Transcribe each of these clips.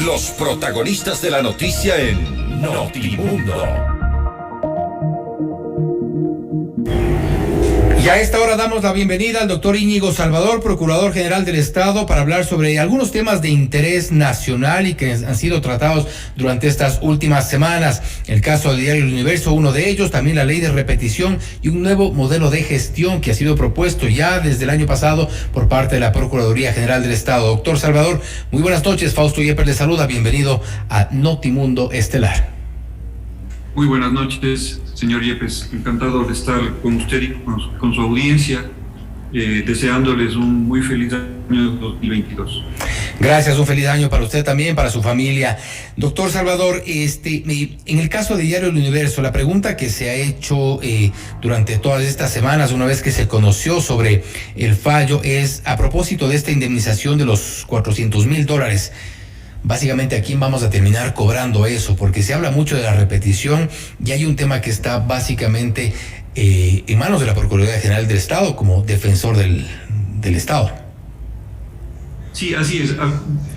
Los protagonistas de la noticia en Notimundo. Y a esta hora damos la bienvenida al doctor Íñigo Salvador, Procurador General del Estado, para hablar sobre algunos temas de interés nacional y que han sido tratados durante estas últimas semanas. El caso del diario El Universo, uno de ellos, también la ley de repetición y un nuevo modelo de gestión que ha sido propuesto ya desde el año pasado por parte de la Procuraduría General del Estado. Doctor Salvador, muy buenas noches. Fausto Yepes le saluda. Bienvenido a Notimundo Estelar. Muy buenas noches, señor Yepes. Encantado de estar con usted y con su audiencia, deseándoles un muy feliz año 2022. Gracias, un feliz año para usted también, para su familia. Doctor Salvador, en el caso de Diario El Universo, la pregunta que se ha hecho durante todas estas semanas, una vez que se conoció sobre el fallo, es a propósito de esta indemnización de los $400,000. Básicamente, ¿a quién vamos a terminar cobrando eso? Porque se habla mucho de la repetición y hay un tema que está básicamente en manos de la Procuraduría General del Estado como defensor del Estado. Sí, así es.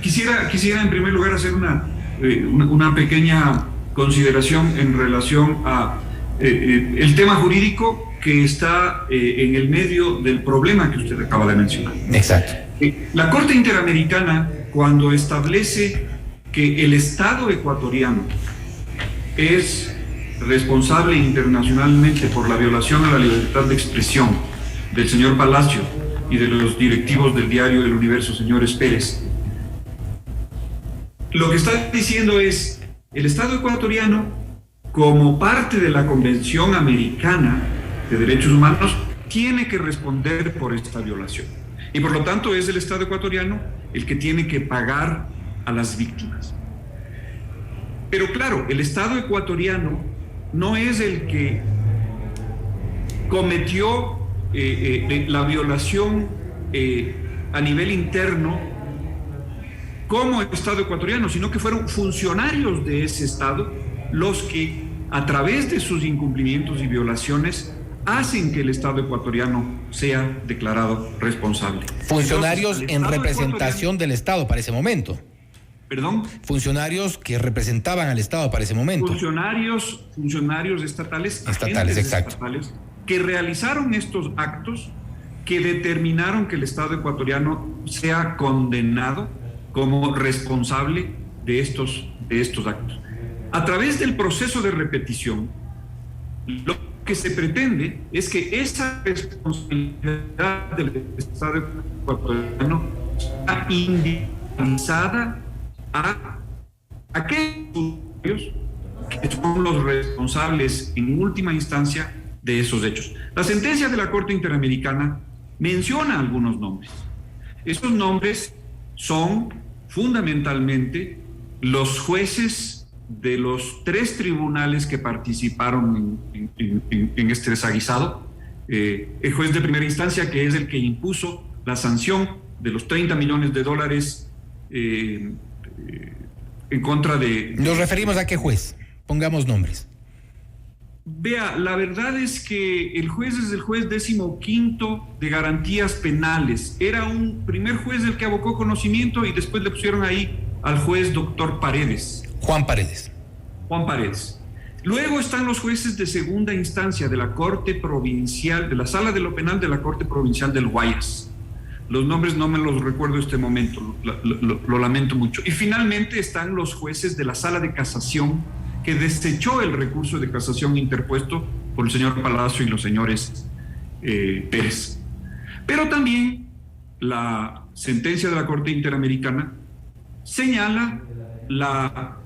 Quisiera en primer lugar hacer una pequeña consideración en relación a el tema jurídico que está en el medio del problema que usted acaba de mencionar. Exacto. La Corte Interamericana, cuando establece que el Estado ecuatoriano es responsable internacionalmente por la violación a la libertad de expresión del señor Palacio y de los directivos del diario El Universo, señores Pérez, lo que está diciendo es: el Estado ecuatoriano, como parte de la Convención Americana de Derechos Humanos, tiene que responder por esta violación. Y por lo tanto es el Estado ecuatoriano el que tiene que pagar a las víctimas. Pero claro, el Estado ecuatoriano no es el que cometió la violación a nivel interno como Estado ecuatoriano, sino que fueron funcionarios de ese Estado los que, a través de sus incumplimientos y violaciones, hacen que el Estado ecuatoriano sea declarado responsable. Funcionarios en representación del Estado para ese momento. ¿Perdón? Funcionarios que representaban al Estado para ese momento. Funcionarios estatales, exacto. Estatales, que realizaron estos actos que determinaron que el Estado ecuatoriano sea condenado como responsable de estos actos. A través del proceso de repetición, lo que se pretende es que esa responsabilidad del Estado ecuatoriano sea individualizada a aquellos que son los responsables en última instancia de esos hechos. La sentencia de la Corte Interamericana menciona algunos nombres. Esos nombres son fundamentalmente los jueces de los 3 tribunales que participaron en este desaguisado. El juez de primera instancia, que es el que impuso la sanción de los $30 millones en contra de... ¿Nos referimos a qué juez? Pongamos nombres. Vea, la verdad es que el juez es el juez 15º de garantías penales. Era un primer juez el que abocó conocimiento y después le pusieron ahí al juez doctor Paredes. Juan Paredes. Luego están los jueces de segunda instancia de la Corte Provincial, de la Sala de lo Penal de la Corte Provincial del Guayas. Los nombres no me los recuerdo en este momento, lo lamento mucho. Y finalmente están los jueces de la Sala de Casación, que desechó el recurso de casación interpuesto por el señor Palacio y los señores Pérez. Pero también la sentencia de la Corte Interamericana señala la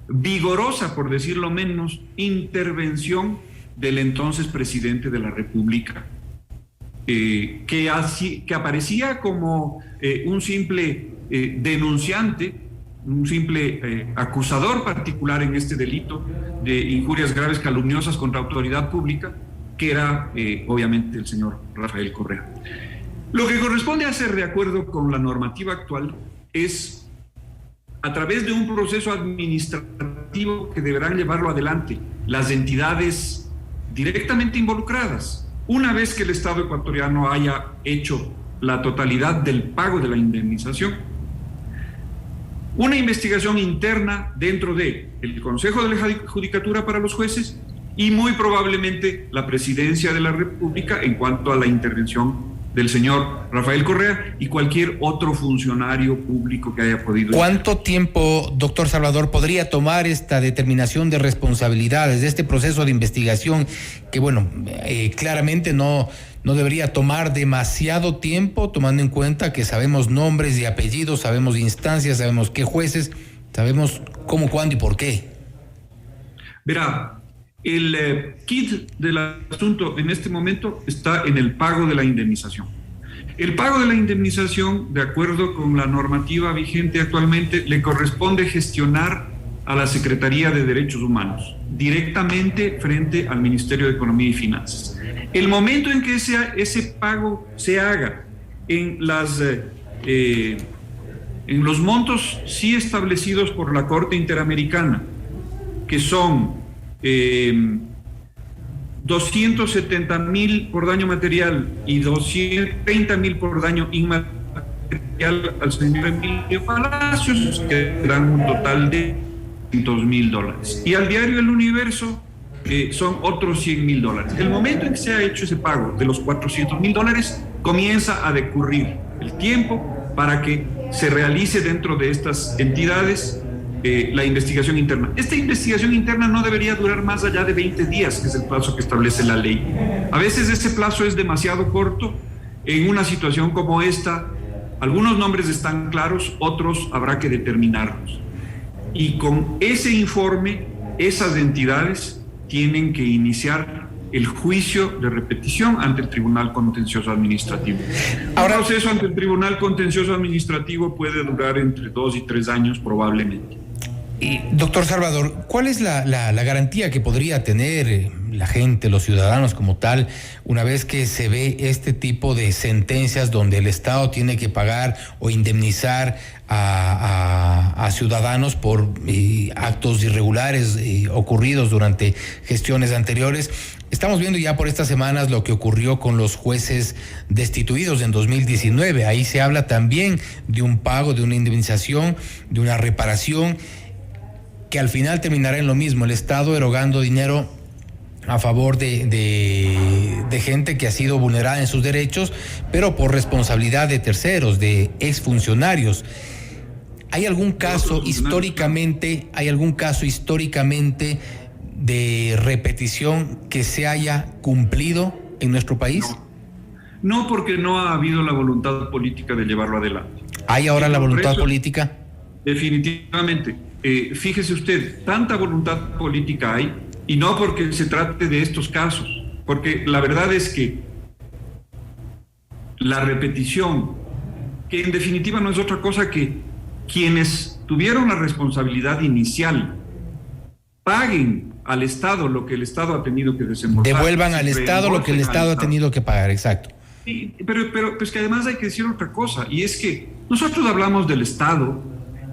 vigorosa, por decirlo menos, intervención del entonces presidente de la República, que aparecía como un simple denunciante, un simple acusador particular en este delito de injurias graves calumniosas contra autoridad pública, que era obviamente el señor Rafael Correa. Lo que corresponde hacer, de acuerdo con la normativa actual, es a través de un proceso administrativo que deberán llevarlo adelante las entidades directamente involucradas. Una vez que el Estado ecuatoriano haya hecho la totalidad del pago de la indemnización, una investigación interna dentro del Consejo de la Judicatura para los jueces y muy probablemente la Presidencia de la República en cuanto a la intervención del señor Rafael Correa y cualquier otro funcionario público que haya podido. ¿Cuánto tiempo, doctor Salvador, podría tomar esta determinación de responsabilidades de este proceso de investigación que, bueno, claramente no debería tomar demasiado tiempo, tomando en cuenta que sabemos nombres y apellidos, sabemos instancias, sabemos qué jueces, sabemos cómo, cuándo y por qué? Verá, el kit del asunto en este momento está en el pago de la indemnización. El pago de la indemnización, de acuerdo con la normativa vigente actualmente, le corresponde gestionar a la Secretaría de Derechos Humanos, directamente frente al Ministerio de Economía y Finanzas. El momento en que ese pago se haga en los montos sí establecidos por la Corte Interamericana, que son 270,000 por daño material y 230,000 por daño inmaterial al señor Emilio Palacios, que dan un total de $200,000. Y al diario El Universo son otros $100,000. El momento en que se ha hecho ese pago de los $400,000, comienza a decurrir el tiempo para que se realice dentro de estas entidades la investigación interna. Esta investigación interna no debería durar más allá de 20 días, que es el plazo que establece la ley. A veces ese plazo es demasiado corto. En una situación como esta, algunos nombres están claros, otros habrá que determinarlos. Y con ese informe, esas entidades tienen que iniciar el juicio de repetición ante el Tribunal Contencioso Administrativo. Ahora, el proceso ante el Tribunal Contencioso Administrativo puede durar entre 2 y 3 años probablemente. Doctor Salvador, ¿cuál es la garantía que podría tener la gente, los ciudadanos como tal, una vez que se ve este tipo de sentencias donde el Estado tiene que pagar o indemnizar a ciudadanos por actos irregulares ocurridos durante gestiones anteriores? Estamos viendo ya por estas semanas lo que ocurrió con los jueces destituidos en 2019. Ahí se habla también de un pago, de una indemnización, de una reparación, que al final terminará en lo mismo, el Estado erogando dinero a favor de gente que ha sido vulnerada en sus derechos, pero por responsabilidad de terceros, de exfuncionarios. ¿Hay algún caso históricamente de repetición que se haya cumplido en nuestro país? No, porque no ha habido la voluntad política de llevarlo adelante. ¿Hay ahora la voluntad política? Definitivamente. Fíjese usted, tanta voluntad política hay, y no porque se trate de estos casos, porque la verdad es que la repetición, que en definitiva no es otra cosa que quienes tuvieron la responsabilidad inicial paguen al Estado lo que el Estado ha tenido que desembolsar. Devuelvan al Estado lo que el Estado ha tenido que pagar, exacto. Pero pues que además hay que decir otra cosa, y es que nosotros hablamos del Estado,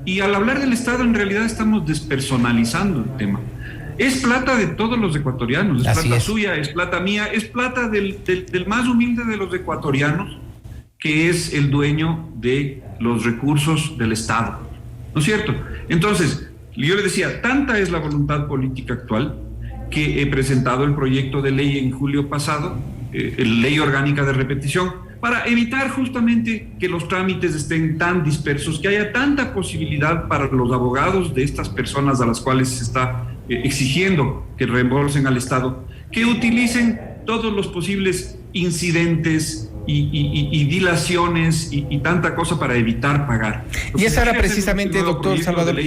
y al hablar del Estado en realidad estamos despersonalizando el tema. Es plata de todos los ecuatorianos, es plata suya, es plata mía, es plata del más humilde de los ecuatorianos, que es el dueño de los recursos del Estado, ¿no es cierto? Entonces, yo le decía, tanta es la voluntad política actual que he presentado el proyecto de ley en julio pasado, ley orgánica de repetición, para evitar justamente que los trámites estén tan dispersos, que haya tanta posibilidad para los abogados de estas personas a las cuales se está exigiendo que reembolsen al Estado, que utilicen todos los posibles incidentes y dilaciones y tanta cosa para evitar pagar. Y esa era precisamente, doctor Salvador,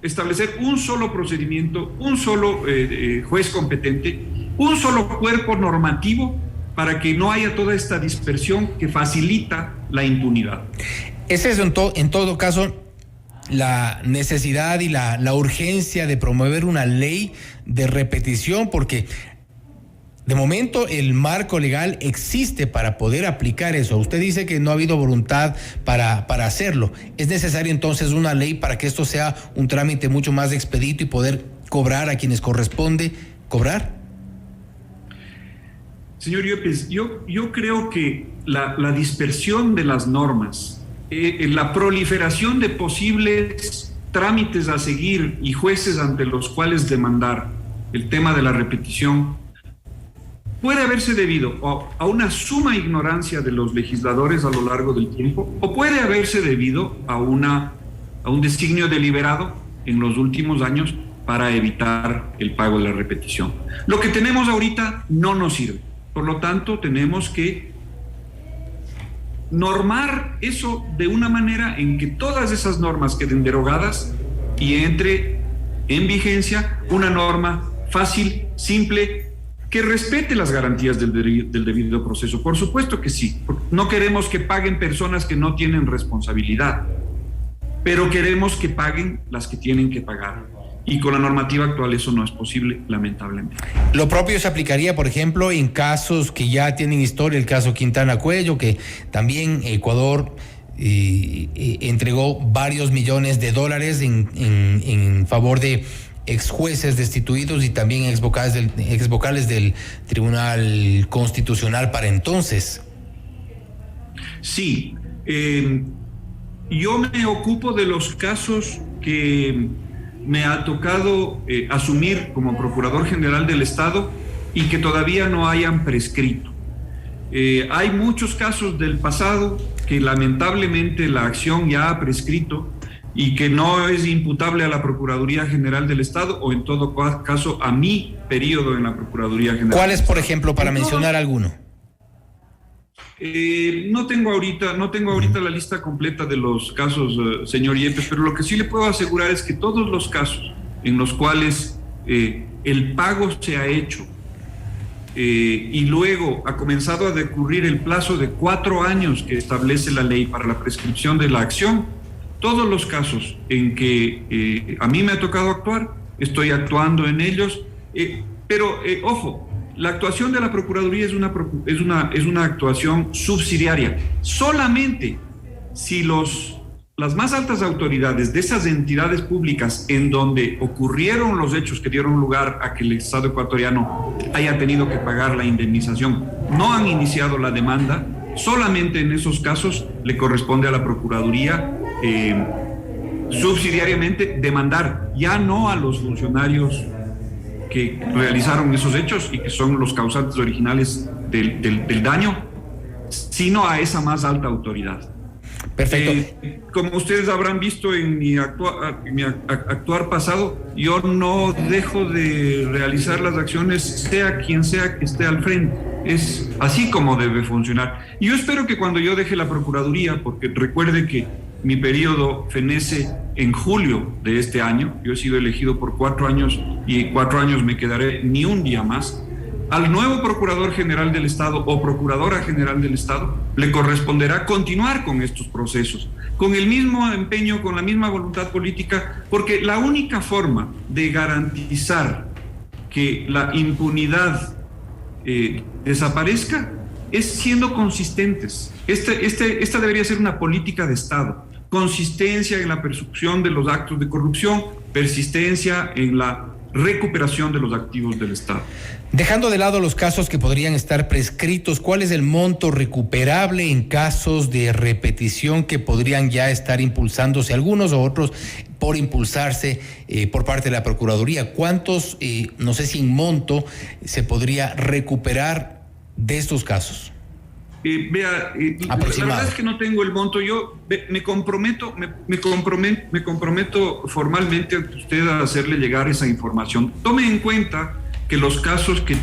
establecer un solo procedimiento, un solo juez competente, un solo cuerpo normativo para que no haya toda esta dispersión que facilita la impunidad. Ese es en todo caso la necesidad y la urgencia de promover una ley de repetición, porque de momento el marco legal existe para poder aplicar eso. Usted dice que no ha habido voluntad para hacerlo. ¿Es necesario entonces una ley para que esto sea un trámite mucho más expedito y poder cobrar a quienes corresponde cobrar? Señor Yepes, yo creo que la dispersión de las normas la proliferación de posibles trámites a seguir y jueces ante los cuales demandar el tema de la repetición puede haberse debido a una suma ignorancia de los legisladores a lo largo del tiempo, o puede haberse debido a un designio deliberado en los últimos años para evitar el pago de la repetición. Lo que tenemos ahorita no nos sirve. Por lo tanto, tenemos que normar eso de una manera en que todas esas normas queden derogadas y entre en vigencia una norma fácil, simple, que respete las garantías del debido proceso. Por supuesto que sí. No queremos que paguen personas que no tienen responsabilidad, pero queremos que paguen las que tienen que pagar. Y con la normativa actual eso no es posible, lamentablemente. Lo propio se aplicaría, por ejemplo, en casos que ya tienen historia, el caso Quintana Cuello, que también Ecuador entregó varios millones de dólares en favor de ex jueces destituidos y también ex vocales del Tribunal Constitucional para entonces. Sí, yo me ocupo de los casos que me ha tocado asumir como Procurador General del Estado y que todavía no hayan prescrito. Hay muchos casos del pasado que lamentablemente la acción ya ha prescrito y que no es imputable a la Procuraduría General del Estado o en todo caso a mi periodo en la Procuraduría General. ¿Cuáles, por ejemplo, para mencionar alguno? No tengo ahorita la lista completa de los casos, señor Yepes, pero lo que sí le puedo asegurar es que todos los casos en los cuales el pago se ha hecho y luego ha comenzado a decurrir el plazo de 4 años que establece la ley para la prescripción de la acción, todos los casos en que a mí me ha tocado actuar, estoy actuando en ellos, pero ojo, la actuación de la Procuraduría es una actuación subsidiaria. Solamente si las más altas autoridades de esas entidades públicas en donde ocurrieron los hechos que dieron lugar a que el Estado ecuatoriano haya tenido que pagar la indemnización no han iniciado la demanda, solamente en esos casos le corresponde a la Procuraduría subsidiariamente demandar, ya no a los funcionarios que realizaron esos hechos y que son los causantes originales del daño, sino a esa más alta autoridad. Perfecto. Como ustedes habrán visto en mi actuar pasado, yo no dejo de realizar las acciones, sea quien sea que esté al frente. Es así como debe funcionar. Y yo espero que cuando yo deje la Procuraduría, porque recuerde que mi periodo fenece en julio de este año, yo he sido elegido por 4 años y 4 años me quedaré ni un día más, al nuevo Procurador General del Estado o Procuradora General del Estado le corresponderá continuar con estos procesos, con el mismo empeño, con la misma voluntad política, porque la única forma de garantizar que la impunidad desaparezca es siendo consistentes. Esta debería ser una política de Estado. Consistencia en la persecución de los actos de corrupción, persistencia en la recuperación de los activos del Estado. Dejando de lado los casos que podrían estar prescritos, ¿cuál es el monto recuperable en casos de repetición que podrían ya estar impulsándose, algunos o otros por impulsarse por parte de la Procuraduría? ¿Cuántos, no sé si en monto, se podría recuperar de estos casos? La verdad es que no tengo el monto. Yo me comprometo formalmente ante usted a hacerle llegar esa información. Tome en cuenta que los casos que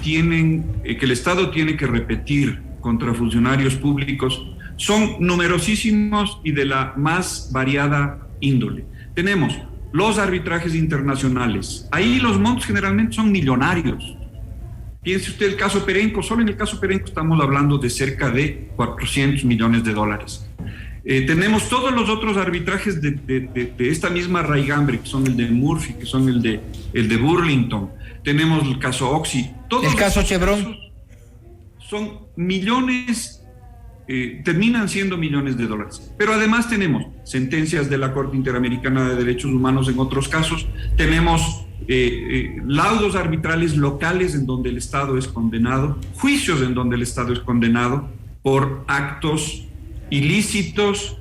el Estado tiene que repetir contra funcionarios públicos son numerosísimos y de la más variada índole. Tenemos los arbitrajes internacionales. Ahí los montos generalmente son millonarios. Piense usted el caso Perenco, solo en el caso Perenco estamos hablando de cerca de 400 millones de dólares. Tenemos todos los otros arbitrajes de esta misma raigambre, que son el de Murphy, que son el de Burlington. Tenemos el caso Oxy. El caso Chevron. Son millones, terminan siendo millones de dólares. Pero además tenemos sentencias de la Corte Interamericana de Derechos Humanos en otros casos. Tenemos laudos arbitrales locales en donde el Estado es condenado, juicios en donde el Estado es condenado por actos ilícitos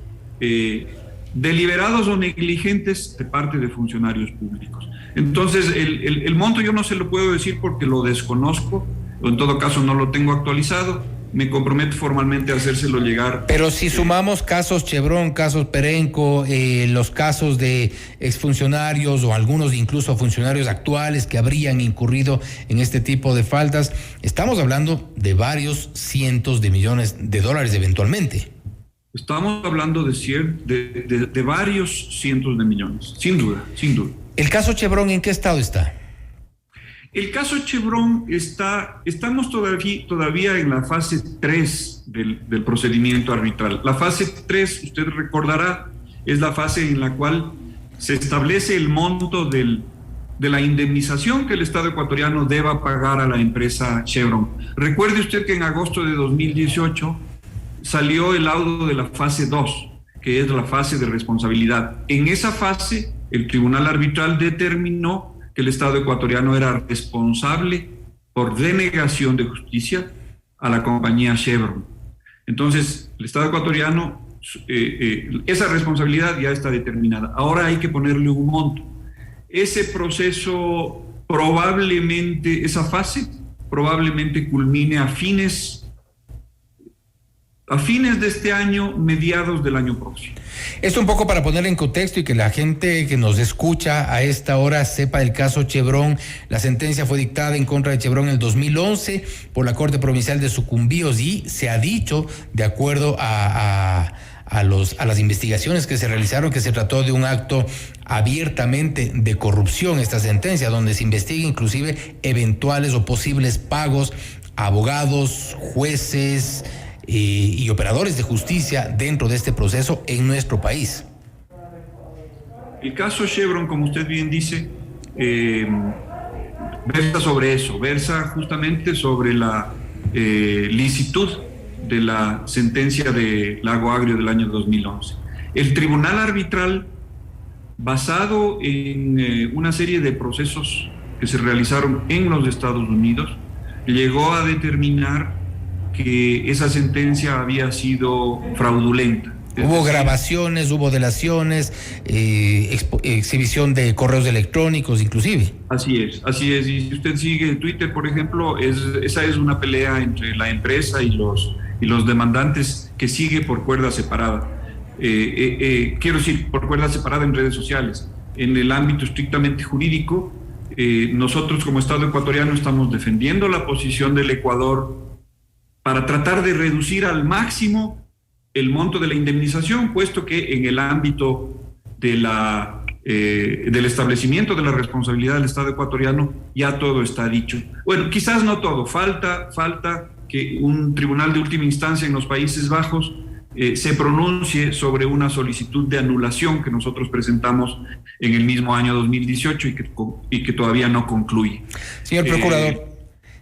deliberados o negligentes de parte de funcionarios públicos. Entonces, el monto yo no se lo puedo decir porque lo desconozco, o en todo caso no lo tengo actualizado. Me comprometo formalmente a hacérselo llegar. Pero si sumamos casos Chevron, casos Perenco, los casos de exfuncionarios o algunos incluso funcionarios actuales que habrían incurrido en este tipo de faltas, estamos hablando de varios cientos de millones de dólares eventualmente. Estamos hablando de varios cientos de millones, sin duda, sin duda. ¿El caso Chevron en qué estado está? El caso Chevron estamos todavía en la fase 3 del procedimiento arbitral. La fase 3, usted recordará, es la fase en la cual se establece el monto de la indemnización que el Estado ecuatoriano deba pagar a la empresa Chevron. Recuerde usted que en agosto de 2018 salió el laudo de la fase 2, que es la fase de responsabilidad. En esa fase, el Tribunal Arbitral determinó que el Estado ecuatoriano era responsable por denegación de justicia a la compañía Chevron. Entonces, el Estado ecuatoriano, esa responsabilidad ya está determinada. Ahora hay que ponerle un monto. Ese proceso probablemente, esa fase probablemente culmine a fines de este año, mediados del año próximo. Esto un poco para poner en contexto y que la gente que nos escucha a esta hora sepa el caso Chevron. La sentencia fue dictada en contra de Chevron en el 2011 por la Corte Provincial de Sucumbíos y se ha dicho, de acuerdo a las investigaciones que se realizaron, que se trató de un acto abiertamente de corrupción, esta sentencia, donde se investiga inclusive eventuales o posibles pagos a abogados, jueces y operadores de justicia dentro de este proceso en nuestro país. El caso Chevron, como usted bien dice, versa sobre eso, versa justamente sobre la licitud de la sentencia de Lago Agrio del año 2011. El Tribunal Arbitral, basado en una serie de procesos que se realizaron en los Estados Unidos, llegó a determinar que esa sentencia había sido fraudulenta. Hubo grabaciones, hubo delaciones, exhibición de correos electrónicos inclusive. Así es. Y si usted sigue Twitter, por ejemplo, esa es una pelea entre la empresa y los demandantes que sigue por cuerda separada. Quiero decir, por cuerda separada en redes sociales. En el ámbito estrictamente jurídico, nosotros como Estado ecuatoriano estamos defendiendo la posición del Ecuador para tratar de reducir al máximo el monto de la indemnización, puesto que en el ámbito del establecimiento de la responsabilidad del Estado ecuatoriano ya todo está dicho. Bueno, quizás no todo, falta que un tribunal de última instancia en los Países Bajos se pronuncie sobre una solicitud de anulación que nosotros presentamos en el mismo año 2018 y que todavía no concluye. Señor Procurador,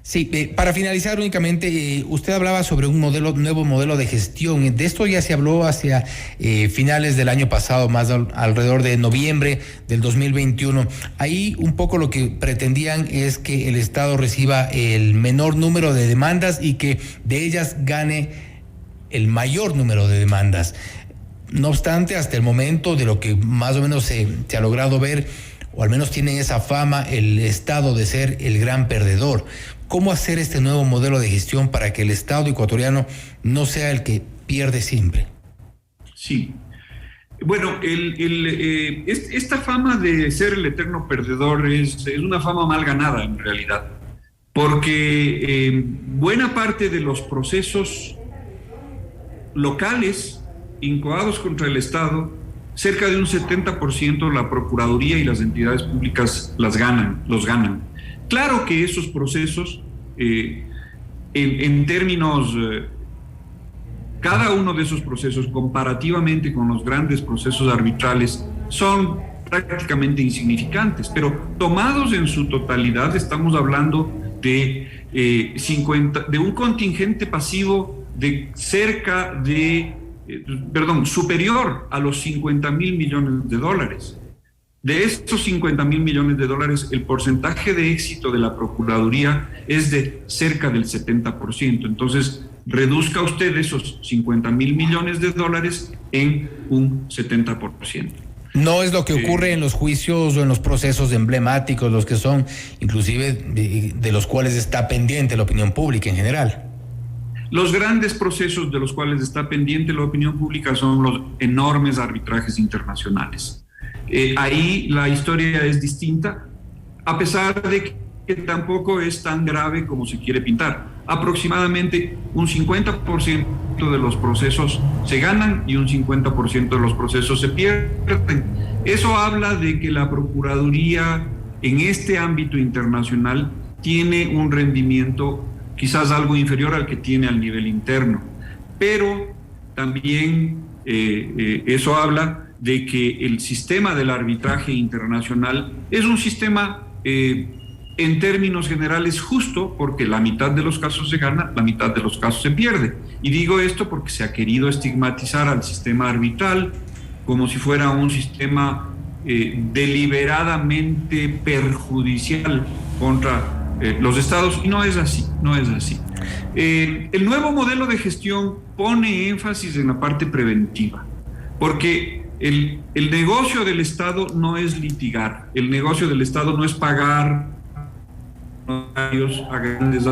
sí, para finalizar únicamente, usted hablaba sobre un nuevo modelo de gestión. De esto ya se habló hacia finales del año pasado, más alrededor de noviembre del 2021. Ahí un poco lo que pretendían es que el Estado reciba el menor número de demandas y que de ellas gane el mayor número de demandas. No obstante, hasta el momento, de lo que más o menos se ha logrado ver, o al menos tiene esa fama, el Estado de ser el gran perdedor. ¿Cómo hacer este nuevo modelo de gestión para que el Estado ecuatoriano no sea el que pierde siempre? Sí. Bueno, esta fama de ser el eterno perdedor es una fama mal ganada en realidad, porque buena parte de los procesos locales incoados contra el Estado, cerca de un 70% la Procuraduría y las entidades públicas los ganan. Claro que esos procesos, en términos, cada uno de esos procesos comparativamente con los grandes procesos arbitrales son prácticamente insignificantes, pero tomados en su totalidad estamos hablando de un contingente pasivo de superior a los 50,000 millones de dólares. De estos 50,000 millones de dólares, el porcentaje de éxito de la Procuraduría es de cerca del 70%. Entonces, reduzca usted esos 50.000 millones de dólares en un 70%. No es lo que ocurre en los juicios o en los procesos emblemáticos, los que son inclusive de los cuales está pendiente la opinión pública en general. Los grandes procesos de los cuales está pendiente la opinión pública son los enormes arbitrajes internacionales. Ahí la historia es distinta, a pesar de que tampoco es tan grave como se quiere pintar. Aproximadamente un 50% de los procesos se ganan y un 50% de los procesos se pierden. Eso habla de que la Procuraduría en este ámbito internacional tiene un rendimiento quizás algo inferior al que tiene al nivel interno, pero también eso habla de que el sistema del arbitraje internacional es un sistema en términos generales justo, porque la mitad de los casos se gana, la mitad de los casos se pierde. Y digo esto porque se ha querido estigmatizar al sistema arbitral como si fuera un sistema deliberadamente perjudicial contra los estados, y no es así, no es así. El nuevo modelo de gestión pone énfasis en la parte preventiva, porque el negocio del Estado no es litigar, el negocio del Estado no es pagar a grandes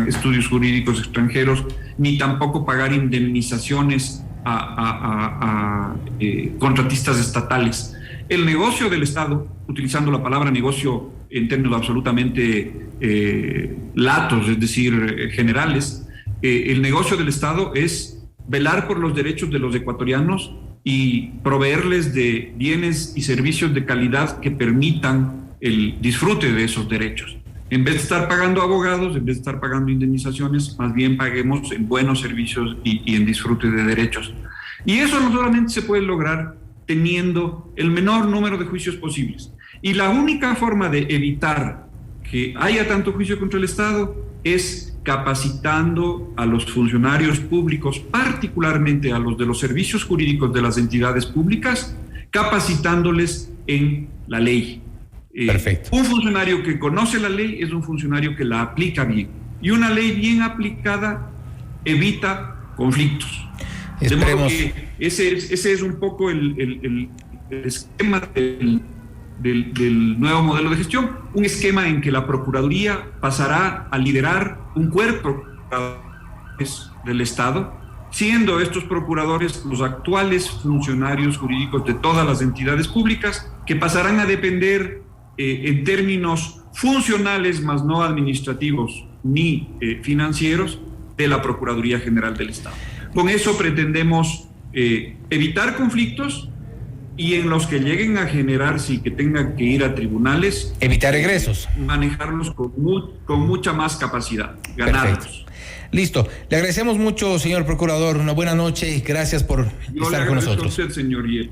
estudios jurídicos extranjeros, ni tampoco pagar indemnizaciones a contratistas estatales. El negocio del Estado, utilizando la palabra negocio en términos absolutamente latos, es decir, generales, el negocio del Estado es velar por los derechos de los ecuatorianos y proveerles de bienes y servicios de calidad que permitan el disfrute de esos derechos. En vez de estar pagando abogados, en vez de estar pagando indemnizaciones, más bien paguemos en buenos servicios y en disfrute de derechos. Y eso no solamente se puede lograr teniendo el menor número de juicios posibles. Y la única forma de evitar que haya tanto juicio contra el Estado es capacitando a los funcionarios públicos, particularmente a los de los servicios jurídicos de las entidades públicas, capacitándoles en la ley. Perfecto. Un funcionario que conoce la ley es un funcionario que la aplica bien. Y una ley bien aplicada evita conflictos. Esperemos. De modo que ese es un poco el esquema del nuevo modelo de gestión, un esquema en que la Procuraduría pasará a liderar un cuerpo del Estado, siendo estos procuradores los actuales funcionarios jurídicos de todas las entidades públicas, que pasarán a depender en términos funcionales, más no administrativos ni financieros, de la Procuraduría General del Estado. Con eso pretendemos evitar conflictos y en los que lleguen a generarse y que tengan que ir a tribunales, evitar regresos, manejarlos con mucha más capacidad, ganarlos. Perfecto. Listo. Le agradecemos mucho, señor procurador. Una buena noche y gracias por estar con nosotros. A usted, señor Hiel.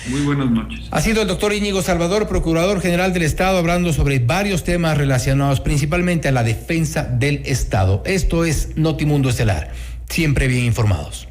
Muy buenas noches. Ha sido el doctor Íñigo Salvador, Procurador General del Estado, hablando sobre varios temas relacionados principalmente a la defensa del Estado. Esto es Notimundo Estelar. Siempre bien informados.